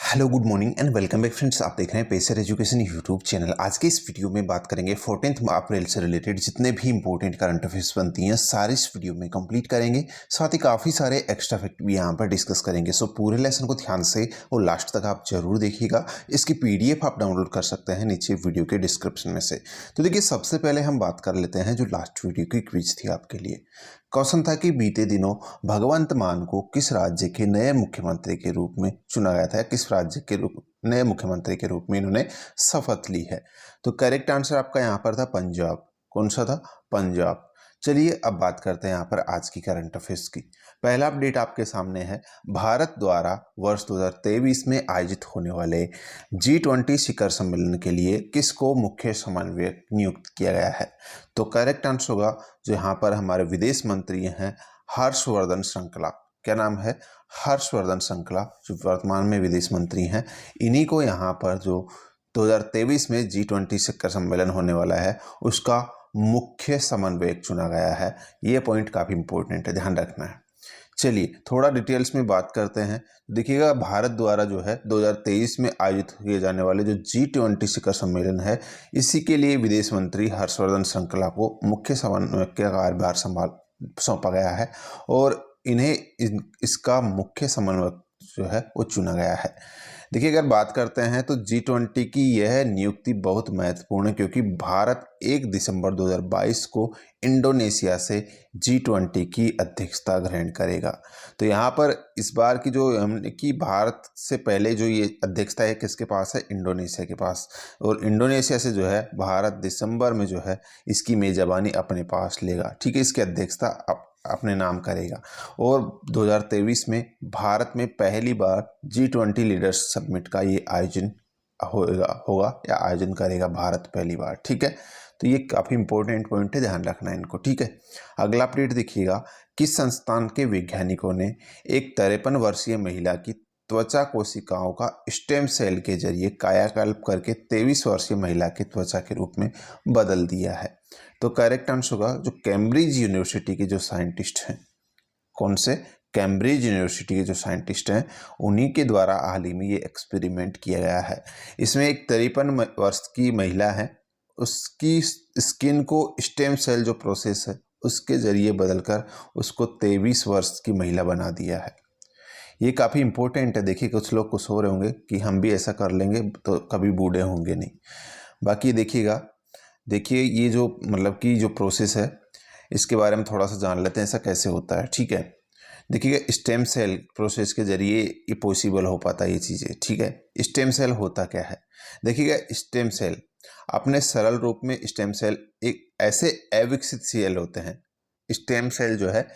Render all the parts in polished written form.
Hello good morning and welcome back friends. आप देख रहे हैं पेसर एजुकेशन यूट्यूब चैनल। आज के इस वीडियो में बात करेंगे 14 अप्रैल से रिलेटेड जितने भी इंपॉर्टेंट करंट अफेयर्स बनती हैं सारी इस वीडियो में कंप्लीट करेंगे। साथ ही काफ़ी सारे एक्स्ट्रा फैक्ट भी यहाँ पर डिस्कस करेंगे। सो पूरे लेसन को ध्यान से और लास्ट तक आप जरूर देखिएगा। इसकी PDF आप डाउनलोड कर सकते हैं नीचे वीडियो के डिस्क्रिप्शन में से। तो देखिए, सबसे पहले हम बात कर लेते हैं जो लास्ट वीडियो की क्विज थी आपके लिए। क्वेश्चन था कि बीते दिनों भगवंत मान को किस राज्य के नए मुख्यमंत्री के रूप में चुना गया था, किस राज्य के नए मुख्यमंत्री के रूप में इन्होंने शपथ ली है। तो करेक्ट आंसर आपका यहाँ पर था पंजाब। कौन सा था? पंजाब। चलिए अब बात करते हैं यहाँ पर आज की करंट अफेयर्स की। पहला अपडेट आपके सामने है, भारत द्वारा वर्ष 2023 में आयोजित होने वाले G20 शिखर सम्मेलन के लिए किसको मुख्य समन्वयक नियुक्त किया गया है? तो करेक्ट आंसर होगा जो यहाँ पर हमारे विदेश मंत्री हैं हर्षवर्धन श्रृंखला। क्या नाम है? हर्षवर्धन श्रृंखला, जो वर्तमान में विदेश मंत्री हैं। इन्हीं को यहाँ पर जो 2023 में G20 शिखर सम्मेलन होने वाला है उसका मुख्य समन्वयक चुना गया है। ये पॉइंट काफ़ी इंपॉर्टेंट है, ध्यान रखना है। चलिए थोड़ा डिटेल्स में बात करते हैं। देखिएगा, भारत द्वारा जो है 2023 में आयोजित किए जाने वाले जो G20 शिखर सम्मेलन है, इसी के लिए विदेश मंत्री हर्षवर्धन श्रृंखला को मुख्य समन्वयक का कार्यभार सौंपा गया है और इन्हें इसका मुख्य समन्वयक जो है वो चुना गया है। देखिए, अगर बात करते हैं तो G20 की यह नियुक्ति बहुत महत्वपूर्ण है क्योंकि भारत 1 दिसंबर 2022 को इंडोनेशिया से G20 की अध्यक्षता ग्रहण करेगा। तो यहाँ पर इस बार की जो हमने की, भारत से पहले जो ये अध्यक्षता है किसके पास है? इंडोनेशिया के पास। और इंडोनेशिया से जो है भारत दिसंबर में जो है इसकी मेजबानी अपने पास लेगा। ठीक है, इसकी अध्यक्षता अपने नाम करेगा। और 2023 में भारत में पहली बार G20 लीडर्स समिट का ये आयोजन होगा या आयोजन करेगा भारत पहली बार। ठीक है, तो ये काफ़ी इंपॉर्टेंट पॉइंट है, ध्यान रखना है इनको। ठीक है, अगला अपडेट देखिएगा, किस संस्थान के वैज्ञानिकों ने एक 53 वर्षीय महिला की त्वचा कोशिकाओं का स्टेम सेल के जरिए कायाकल्प करके 23 वर्षीय महिला की त्वचा के रूप में बदल दिया है? तो करेक्ट आंसर होगा जो कैम्ब्रिज यूनिवर्सिटी के जो साइंटिस्ट हैं। कौन से? कैम्ब्रिज यूनिवर्सिटी के जो साइंटिस्ट हैं उन्हीं के द्वारा हाल ही में ये एक्सपेरिमेंट किया गया है। इसमें एक 53 वर्ष की महिला है, उसकी स्किन को स्टेम सेल जो प्रोसेस है उसके जरिए बदलकर उसको 23 वर्ष की महिला बना दिया है। ये काफ़ी इंपॉर्टेंट है। देखिए, कुछ लोग कुछ हो रहे होंगे कि हम भी ऐसा कर लेंगे तो कभी बूढ़े होंगे नहीं। बाकी देखिएगा, देखिए ये जो मतलब कि जो प्रोसेस है इसके बारे में थोड़ा सा जान लेते हैं, ऐसा कैसे होता है। ठीक है, देखिएगा, स्टेम सेल प्रोसेस के जरिए ये पॉसिबल हो पाता है ये चीज़ें। ठीक है, स्टेम सेल होता क्या है? देखिएगा, स्टेम सेल अपने सरल रूप में स्टेम सेल एक ऐसे अविकसित सेल होते हैं। स्टेम सेल जो है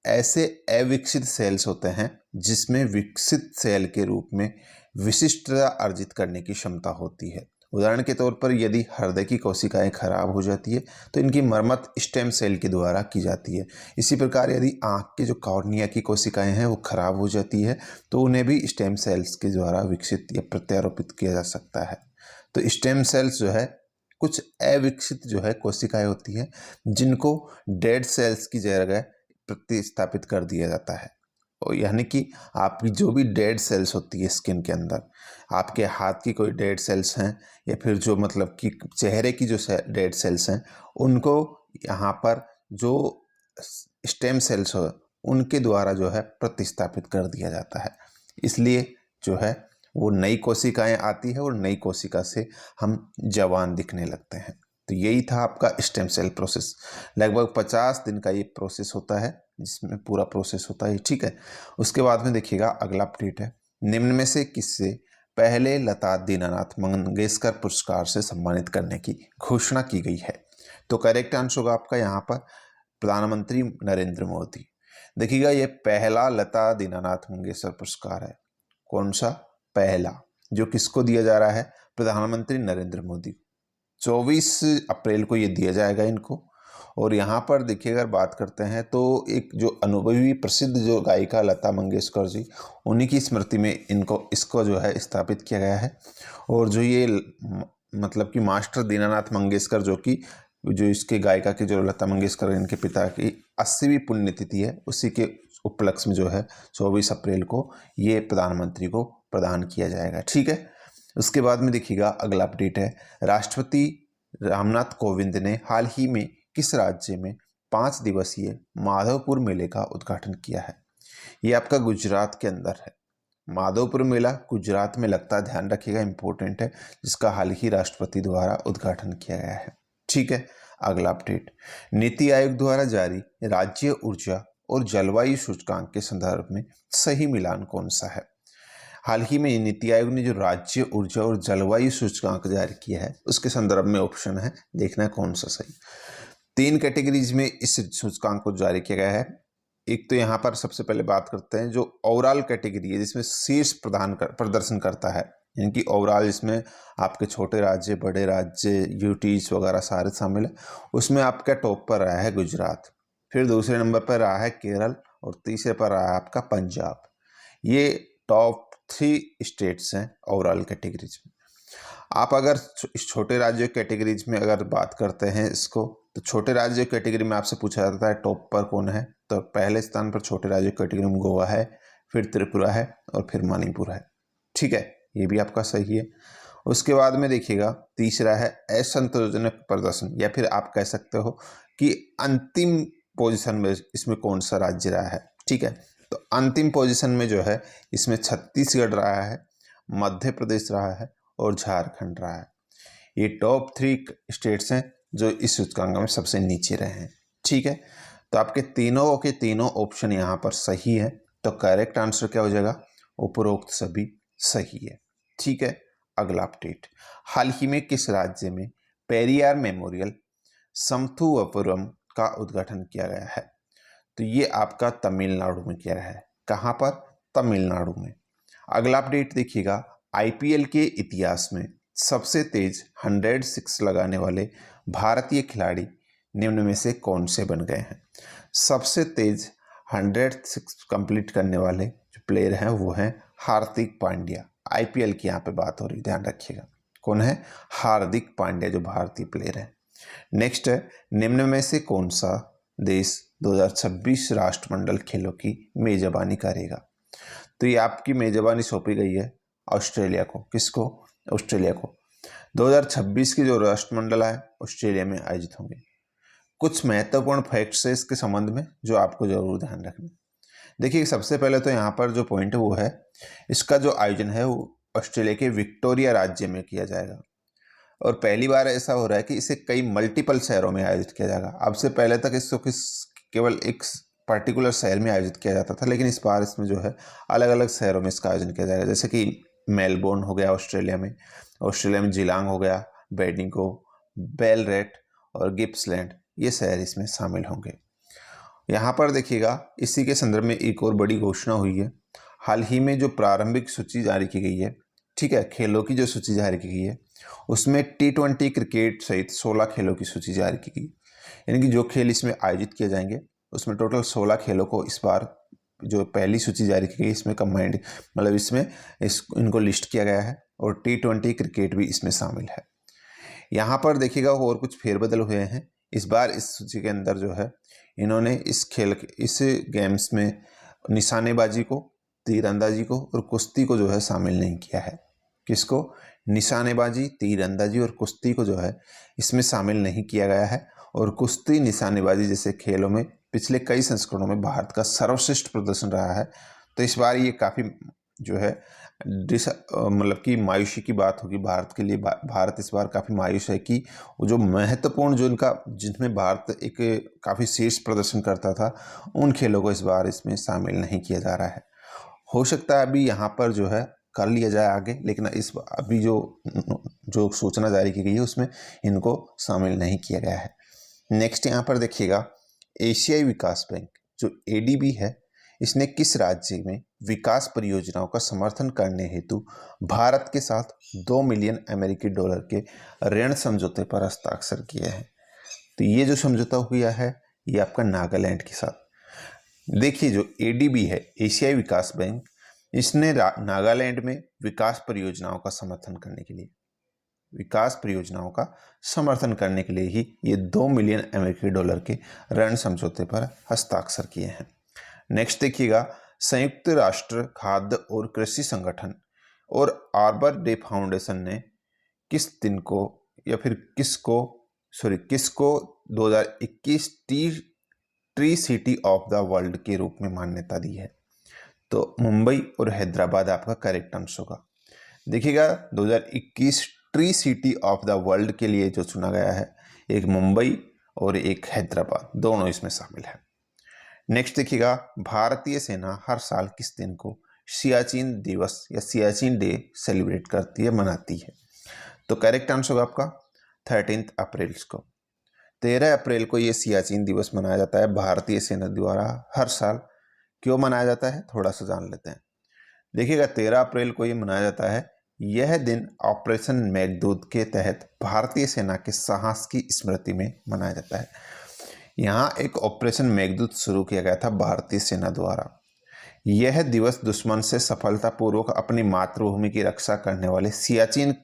ऐसे अविकसित सेल्स होते हैं जिसमें विकसित सेल के रूप में विशिष्टता अर्जित करने की क्षमता होती है। उदाहरण के तौर पर यदि हृदय की कोशिकाएं खराब हो जाती है तो इनकी मरम्मत स्टेम सेल के द्वारा की जाती है। इसी प्रकार यदि आंख के जो कॉर्निया की कोशिकाएं हैं वो खराब हो जाती है तो उन्हें भी स्टेम सेल्स के द्वारा विकसित या प्रत्यारोपित किया जा सकता है। तो स्टेम सेल्स जो है कुछ अविकसित जो है कोशिकाएं होती हैं जिनको डेड सेल्स की जगह प्रतिस्थापित कर दिया जाता है। और यानी कि आपकी जो भी डेड सेल्स होती है स्किन के अंदर, आपके हाथ की कोई डेड सेल्स हैं या फिर जो मतलब कि चेहरे की जो डेड सेल्स हैं उनको यहाँ पर जो स्टेम सेल्स हो उनके द्वारा जो है प्रतिस्थापित कर दिया जाता है। इसलिए जो है वो नई कोशिकाएं आती है और नई कोशिका से हम जवान दिखने लगते हैं। तो यही था आपका स्टेम सेल प्रोसेस। लगभग 50 दिन का ये प्रोसेस होता है जिसमें पूरा प्रोसेस होता है। ठीक है, उसके बाद में देखिएगा अगला अपडेट है, निम्न में से किससे पहले लता दीनानाथ मंगेशकर पुरस्कार से सम्मानित करने की घोषणा की गई है? तो करेक्ट आंसर होगा आपका यहाँ पर प्रधानमंत्री नरेंद्र मोदी। देखिएगा, ये पहला लता दीनानाथ मंगेशकर पुरस्कार है। कौन सा? पहला, जो किसको दिया जा रहा है? प्रधानमंत्री नरेंद्र मोदी। 24 अप्रैल को ये दिया जाएगा इनको। और यहाँ पर देखिए, अगर बात करते हैं तो एक जो अनुभवी प्रसिद्ध जो गायिका लता मंगेशकर जी, उन्हीं की स्मृति में इसको जो है स्थापित किया गया है। और जो ये मतलब कि मास्टर दीनानाथ मंगेशकर जो इसके गायिका की जो लता मंगेशकर इनके पिता की 80वीं पुण्यतिथि है, उसी के उपलक्ष्य में जो है 24 अप्रैल को ये प्रधानमंत्री को प्रदान किया जाएगा। ठीक है, उसके बाद में देखिएगा अगला अपडेट है, राष्ट्रपति रामनाथ कोविंद ने हाल ही में किस राज्य में 5 दिवसीय माधवपुर मेले का उद्घाटन किया है? ये आपका गुजरात के अंदर है। माधवपुर मेला गुजरात में लगता है, ध्यान रखिएगा, इंपॉर्टेंट है, जिसका हाल ही राष्ट्रपति द्वारा उद्घाटन किया गया है। ठीक है, अगला अपडेट, नीति आयोग द्वारा जारी राज्य ऊर्जा और जलवायु सूचकांक के संदर्भ में सही मिलान कौन सा है? हाल ही में नीति आयोग ने जो राज्य ऊर्जा और जलवायु सूचकांक जारी किया है उसके संदर्भ में ऑप्शन है, देखना है कौन सा सही। 3 कैटेगरीज में इस सूचकांक को जारी किया गया है। एक तो यहाँ पर सबसे पहले बात करते हैं जो ओवरऑल कैटेगरी है, जिसमें शीर्ष प्रदर्शन करता है, यानी कि ओवरऑल इसमें आपके छोटे राज्य, बड़े राज्य, यूटीज वगैरह सारे शामिल है। उसमें आपका टॉप पर रहा है गुजरात, फिर दूसरे नंबर पर रहा है केरल और तीसरे पर रहा है आपका पंजाब। ये टॉप 3 स्टेट्स हैं ओवरऑल कैटेगरीज में। आप अगर इस छोटे राज्य कैटेगरीज में अगर बात करते हैं इसको, तो छोटे राज्य कैटेगरी में आपसे पूछा जाता है टॉप पर कौन है, तो पहले स्थान पर छोटे राज्य कैटेगरी में गोवा है, फिर त्रिपुरा है और फिर मणिपुर है। ठीक है, ये भी आपका सही है। उसके बाद में देखिएगा तीसरा है असंतोषजनक प्रदर्शन, या फिर आप कह सकते हो कि अंतिम पोजीशन में इसमें कौन सा राज्य रहा है। ठीक है, तो अंतिम पोजीशन में जो है इसमें छत्तीसगढ़ रहा है, मध्य प्रदेश रहा है और झारखंड रहा है। ये टॉप 3 स्टेट्स हैं जो इस सूचकांक में सबसे नीचे रहे हैं। ठीक है, तो आपके तीनों के तीनों ऑप्शन यहाँ पर सही है, तो करेक्ट आंसर क्या हो जाएगा? उपरोक्त सभी सही है। ठीक है, अगला अपडेट, हाल ही में किस राज्य में पेरियार मेमोरियल समथुवपुरम का उद्घाटन किया गया है? तो ये आपका तमिलनाडु में किया गया है। कहाँ पर? तमिलनाडु में। अगला अपडेट देखिएगा, आईपीएल के इतिहास में सबसे तेज 100 सिक्स लगाने वाले भारतीय खिलाड़ी निम्न में से कौन से बन गए हैं? सबसे तेज 100 सिक्स कंप्लीट करने वाले जो प्लेयर हैं वो हैं हार्दिक पांड्या। आईपीएल की यहाँ पे बात हो रही, ध्यान रखिएगा। कौन है? हार्दिक पांड्या, जो भारतीय प्लेयर है। नेक्स्ट है, निम्न में से कौन सा देश 2026 राष्ट्रमंडल खेलों की मेजबानी करेगा? तो ये आपकी मेजबानी सौंपी गई है ऑस्ट्रेलिया को। किसको? ऑस्ट्रेलिया को। 2026 की जो राष्ट्रमंडल है ऑस्ट्रेलिया में आयोजित होंगे। कुछ महत्वपूर्ण फैक्ट्स है इसके संबंध में जो आपको जरूर ध्यान रखना। देखिए, सबसे पहले तो यहाँ पर जो पॉइंट है वो है, इसका जो आयोजन है वो ऑस्ट्रेलिया के विक्टोरिया राज्य में किया जाएगा और पहली बार ऐसा हो रहा है कि इसे कई मल्टीपल शहरों में आयोजित किया जाएगा। अब से पहले तक इसको केवल एक पर्टिकुलर शहर में आयोजित किया जाता था, लेकिन इस बार इसमें जो है अलग अलग शहरों में इसका आयोजन किया जाएगा। जैसे कि मेलबोर्न हो गया ऑस्ट्रेलिया में जिलांग हो गया, बेडिंगो, बेलरेट और गिप्सलैंड, ये शहर इसमें शामिल होंगे। यहाँ पर देखिएगा, इसी के संदर्भ में एक और बड़ी घोषणा हुई है। हाल ही में जो प्रारंभिक सूची जारी की गई है, ठीक है, खेलों की जो सूची जारी की गई है, उसमें T20 क्रिकेट सहित 16 खेलों की सूची जारी की गई। यानी कि जो खेल इसमें आयोजित किए जाएंगे उसमें टोटल 16 खेलों को इस बार जो पहली सूची जारी की गई इसमें कंबाइंड, मतलब इसमें इनको लिस्ट किया गया है और T20 क्रिकेट भी इसमें शामिल है। यहाँ पर देखिएगा और कुछ फेरबदल हुए हैं। इस बार इस सूची के अंदर जो है इन्होंने इस गेम्स में निशानेबाजी को, तीरंदाजी को और कुश्ती को जो है शामिल नहीं किया है। किसको? निशानेबाजी, तीरंदाजी और कुश्ती को जो है इसमें शामिल नहीं किया गया है। और कुश्ती, निशानेबाजी जैसे खेलों में पिछले कई संस्करणों में भारत का सर्वश्रेष्ठ प्रदर्शन रहा है। तो इस बार ये काफ़ी जो है मतलब कि मायूसी की बात होगी भारत के लिए। भारत इस बार काफ़ी मायूस है कि जो महत्वपूर्ण जो इनका जिनमें भारत एक काफ़ी शीर्ष प्रदर्शन करता था, उन खेलों को इस बार इसमें शामिल नहीं किया जा रहा है। हो सकता है अभी यहाँ पर जो है कर लिया जाए आगे, लेकिन इस अभी जो सूचना जारी की गई है उसमें इनको शामिल नहीं किया गया है। नेक्स्ट यहाँ पर देखिएगा, एशियाई विकास बैंक जो ADB है, इसने किस राज्य में विकास परियोजनाओं का समर्थन करने हेतु भारत के साथ $2 मिलियन अमेरिकी डॉलर के ऋण समझौते पर हस्ताक्षर किए हैं? तो ये जो समझौता हुआ है ये आपका नागालैंड के साथ। देखिए, जो ADB है, एशियाई विकास बैंक, इसने नागालैंड में विकास परियोजनाओं का समर्थन करने के लिए ही ये $2 मिलियन अमेरिकी डॉलर के ऋण समझौते पर हस्ताक्षर किए हैं। नेक्स्ट देखिएगा, संयुक्त राष्ट्र खाद्य और कृषि संगठन और आर्बर डे फाउंडेशन ने किस दिन को या फिर किसको 2021 tree city of the world के रूप में मान्यता दी है? तो मुंबई और हैदराबाद आपका करेक्ट आंसर होगा। देखिएगा 2021 tree city of the world के लिए जो चुना गया है, एक मुंबई और एक हैदराबाद, दोनों इसमें शामिल है। नेक्स्ट देखिएगा, भारतीय सेना हर साल किस दिन को सियाचिन दिवस या सियाचिन डे सेलिब्रेट करती है, मनाती है? तो करेक्ट आंसर होगा आपका 13 अप्रैल को। 13 अप्रैल को ये सियाचिन दिवस मनाया जाता है भारतीय सेना द्वारा हर साल। क्यों मनाया जाता है, थोड़ा सा जान लेते हैं। देखिएगा 13 अप्रैल को ये मनाया जाता है। यह दिन ऑपरेशन मेघदूत के तहत भारतीय सेना के साहस की स्मृति में मनाया जाता है। यहाँ एक ऑपरेशन मेघदूत शुरू किया गया था भारतीय सेना द्वारा। यह दिवस दुश्मन से सफलतापूर्वक अपनी मातृभूमि की रक्षा करने वाले सियाचिन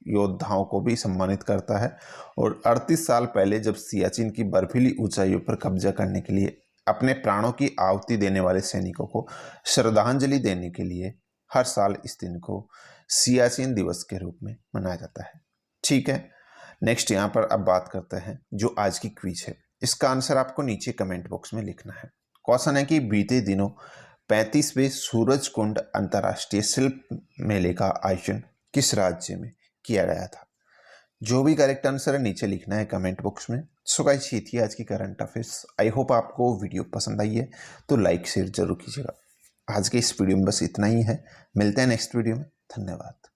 योद्धाओं को भी सम्मानित करता है और 38 साल पहले जब सियाचिन की बर्फीली ऊंचाइयों पर कब्जा करने के लिए अपने प्राणों की आहुति देने वाले सैनिकों को श्रद्धांजलि देने के लिए हर साल इस दिन को सियाचिन दिवस के रूप में मनाया जाता है। ठीक है, नेक्स्ट यहाँ पर अब बात करते हैं जो आज की क्विज है। इसका आंसर आपको नीचे कमेंट बॉक्स में लिखना है। क्वेश्चन है कि बीते दिनों 35वें सूरजकुंड अंतर्राष्ट्रीय शिल्प मेले का आयोजन किस राज्य में किया गया था? जो भी करेक्ट आंसर है नीचे लिखना है कमेंट बॉक्स में। सो गाइस, ये थी आज की करंट अफेयर्स। आई होप आपको वीडियो पसंद आई है, तो लाइक शेयर जरूर कीजिएगा। आज के इस वीडियो में बस इतना ही है। मिलते हैं नेक्स्ट वीडियो में। धन्यवाद।